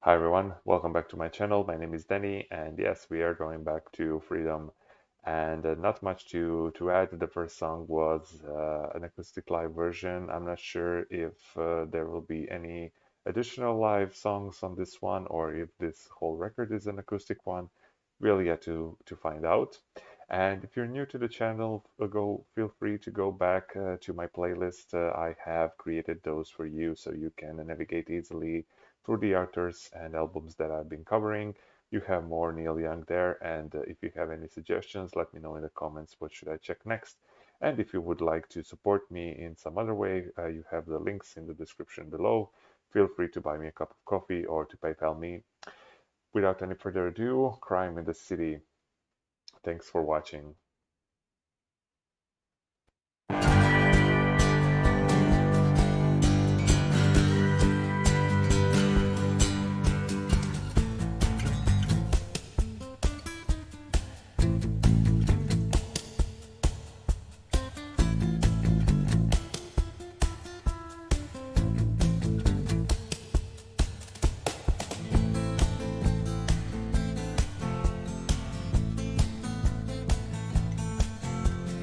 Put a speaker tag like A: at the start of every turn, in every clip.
A: Hi everyone, welcome back to my channel. My name is Denny, and yes, we are going back to Freedom. And not much to add. The first song was an acoustic live version. I'm not sure if there will be any additional live songs on this one, or if this whole record is an acoustic one. Really yet to find out. And if you're new to the channel, feel free to go back to my playlist. I have created those for you so you can navigate easily through the authors and albums that I've been covering. You have more Neil Young there, and if you have any suggestions, let me know in the comments what should I check next. And if you would like to support me in some other way, you have the links in the description below. Feel free to buy me a cup of coffee or to PayPal me. Without any further ado, Crime in the City. Thanks for watching.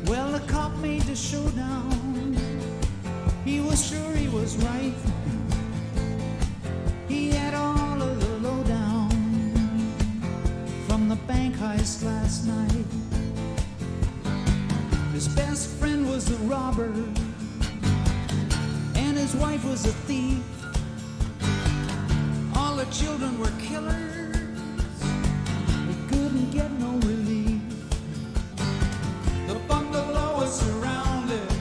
B: Well, the cop made the showdown. He was sure he was right. He had all of the lowdown from the bank heist last night. His best friend was the robber, and his wife was a thief. All the children were killers. They couldn't get no relief. The bungalow was surrounded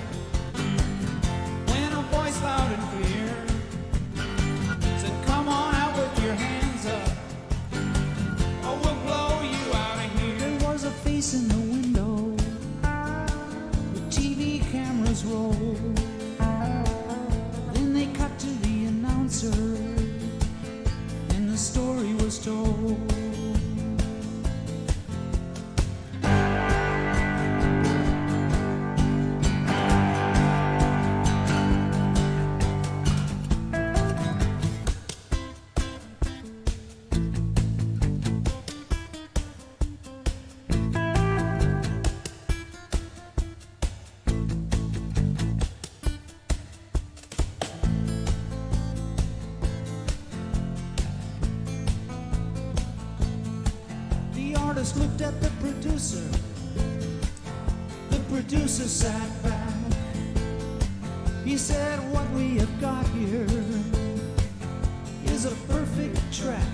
B: when a voice loud and clear said, "Come on out with your hands up, or we'll blow you out of here." There was a face in the window, the TV cameras rolled. Then they cut to the announcer, and the story was told. The artist looked at the producer. The producer sat back. He said, "What we have got here is a perfect track,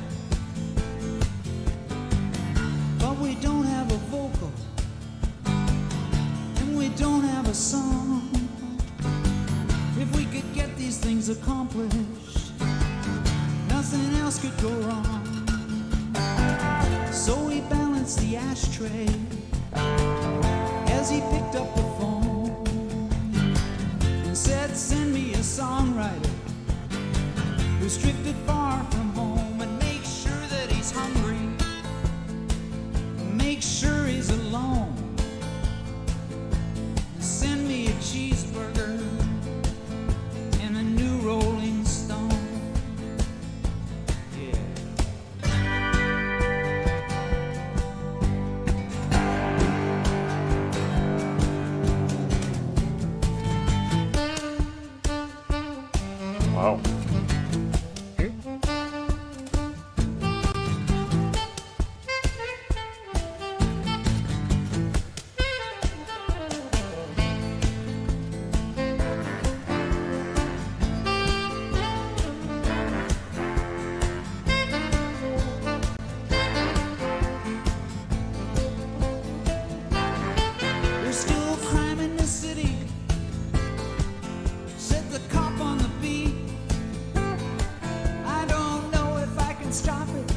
B: but we don't have a vocal, and we don't have a song. If we could get these things accomplished, nothing else could go wrong." So he balanced the ashtray as he picked up the phone and said, "Send me a songwriter who's drifted far from home, and make sure that he's hungry, make sure he's alone. Send me a cheeseburger and a new Rolling Stone." Yeah.
A: Wow.
B: There's still crime in the city, said the cop on the beat. I don't know if I can stop it.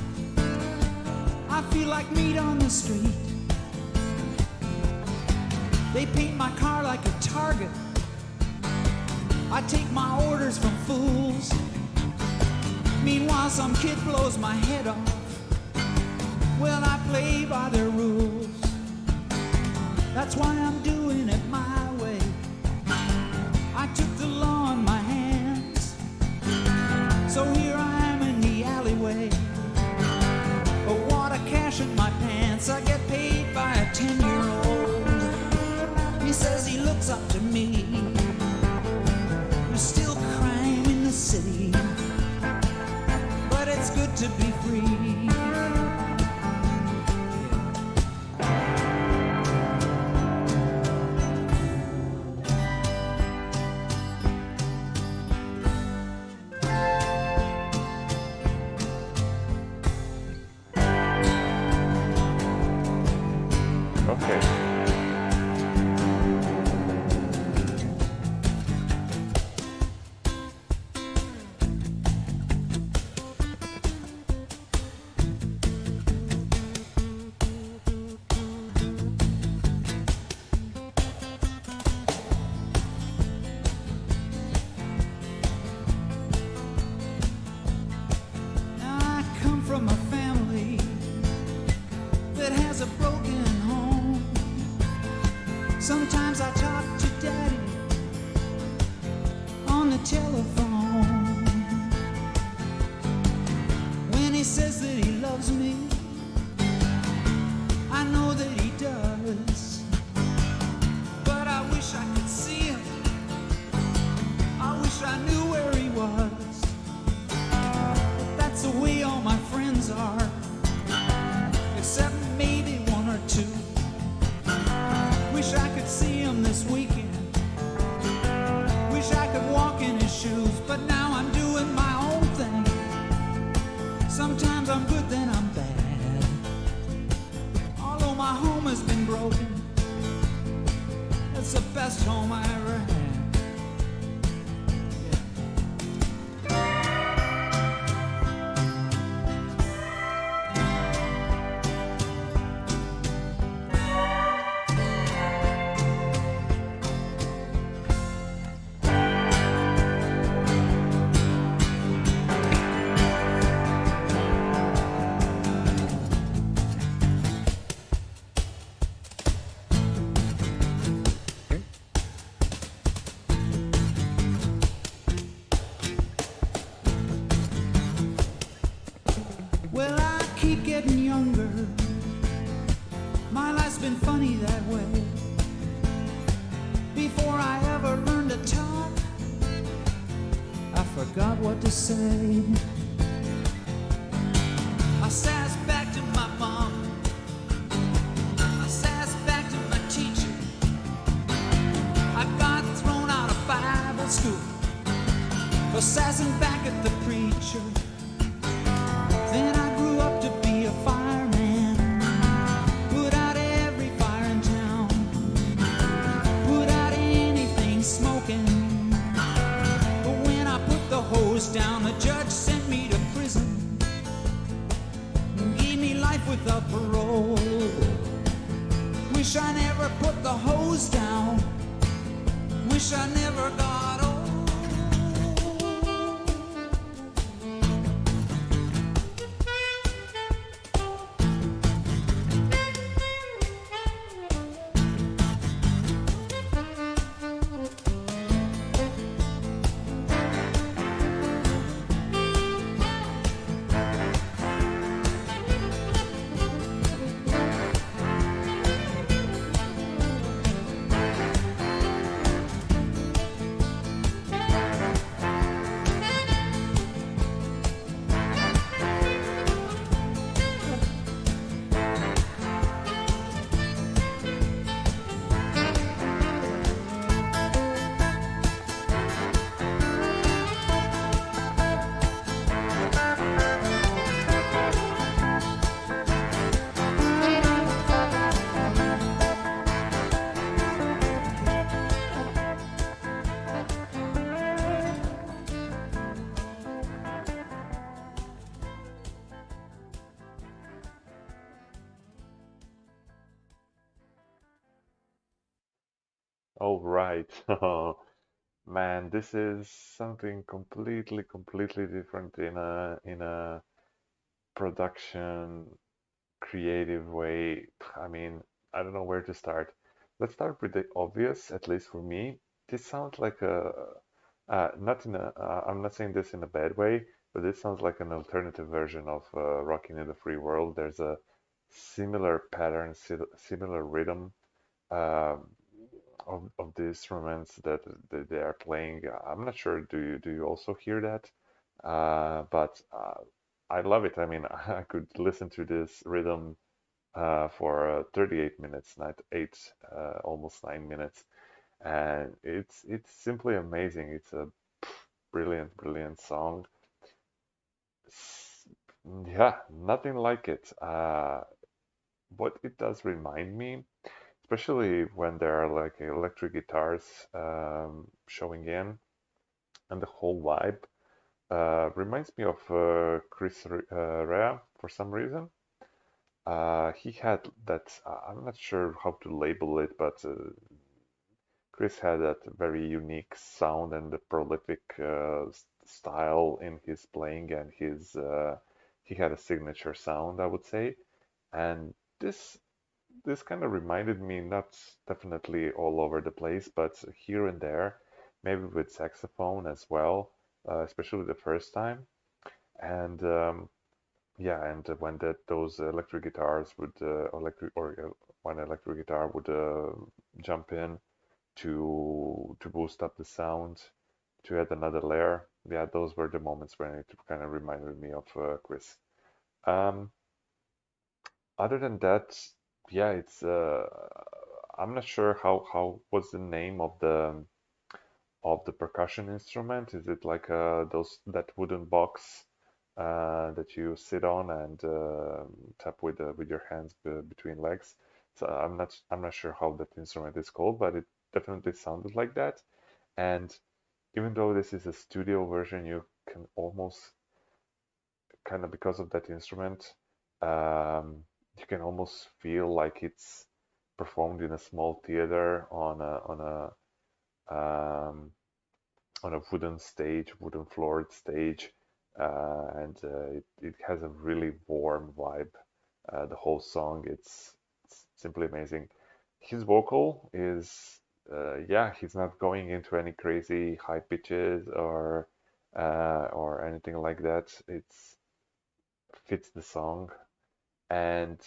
B: I feel like meat on the street. They paint my car like a target. I take my orders from fools. Meanwhile, some kid blows my head off. Well, I play by their rules. That's why I'm doing it my way. I took the law in my hands, so here I am in the alleyway. it's good to be free.
A: Okay.
B: Now I come from a family that has a broken home. Sometimes I talk to daddy on the telephone. When he says that he loves me, I know that he does. But I wish I could see him. I wish I knew where he was. But that's the way all my friends are, except maybe one or two. Wish I could see him this weekend. Wish I could walk in his shoes, but now I'm doing my own thing. Sometimes I'm good, then I'm bad. Although my home has been broken, it's the best home I ever had. Well, I keep getting younger. My life's been funny that way. Before I ever learned to talk, I forgot what to say. I sass back to my mom. I sass back to my teacher. I got thrown out of Bible school for sassing back at the preacher. Then I grew up to be a fireman. Put out every fire in town. Put out anything smoking. But when I put the hose down, the judge sent me to prison. Gave me life without parole. Wish I never put the hose down. Wish I never got old.
A: All right. Man, this is something completely different in a production creative way. I mean, I don't know where to start. Let's start with the obvious, at least for me. This sounds like a not in a I'm not saying this in a bad way, but this sounds like an alternative version of Rockin' in the Free World. There's a similar pattern, similar rhythm. Um of the instruments that they are playing. I'm not sure. Do you also hear that? But I love it. I mean, I could listen to this rhythm for 38 minutes, not eight, almost 9 minutes, and it's simply amazing. It's a brilliant, brilliant song. S- Yeah, nothing like it. What it does remind me, especially when there are like electric guitars showing in, and the whole vibe reminds me of Rea for some reason. He had that, I'm not sure how to label it, but Chris had that very unique sound and the prolific style in his playing, and he had a signature sound, I would say. And this this kind of reminded me, not definitely all over the place, but here and there, maybe with saxophone as well, especially the first time. And yeah, and when those electric guitars would one electric guitar would jump in to boost up the sound, to add another layer. Yeah, those were the moments when it kind of reminded me of Chris. Um, Other than that, yeah, it's I'm not sure how what's the name of the percussion instrument. Is it like those that wooden box that you sit on and tap with your hands between legs? So I'm not sure how that instrument is called, but it definitely sounded like that. And even though this is a studio version, you can almost kind of, because of that instrument, you can almost feel like it's performed in a small theater um, on a wooden stage, wooden floored stage, and it has a really warm vibe. The whole song, it's simply amazing. His vocal is, yeah, he's not going into any crazy high pitches or anything like that. It's fits the song, and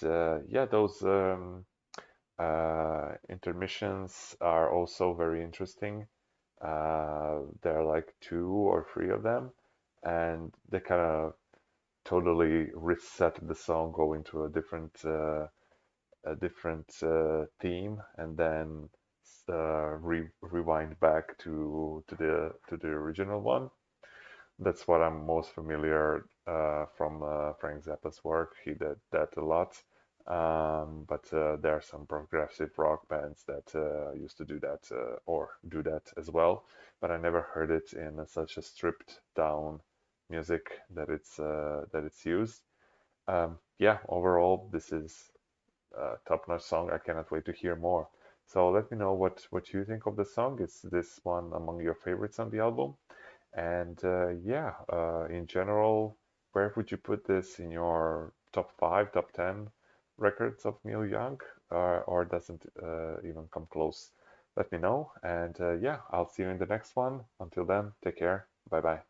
A: yeah, those intermissions are also very interesting. There are like two or three of them, and they kind of totally reset the song, go into a different theme, and then rewind back to the original one. That's what I'm most familiar from Frank Zappa's work. He did that a lot. But there are some progressive rock bands that used to do that or do that as well. But I never heard it in such a stripped down music that it's used. Yeah, overall, this is a top-notch song. I cannot wait to hear more. So let me know what you think of the song. Is this one among your favorites on the album? And yeah, in general, where would you put this in your top five, top 10 records of Neil Young, or doesn't even come close? Let me know. And yeah, I'll see you in the next one. Until then, take care. Bye bye.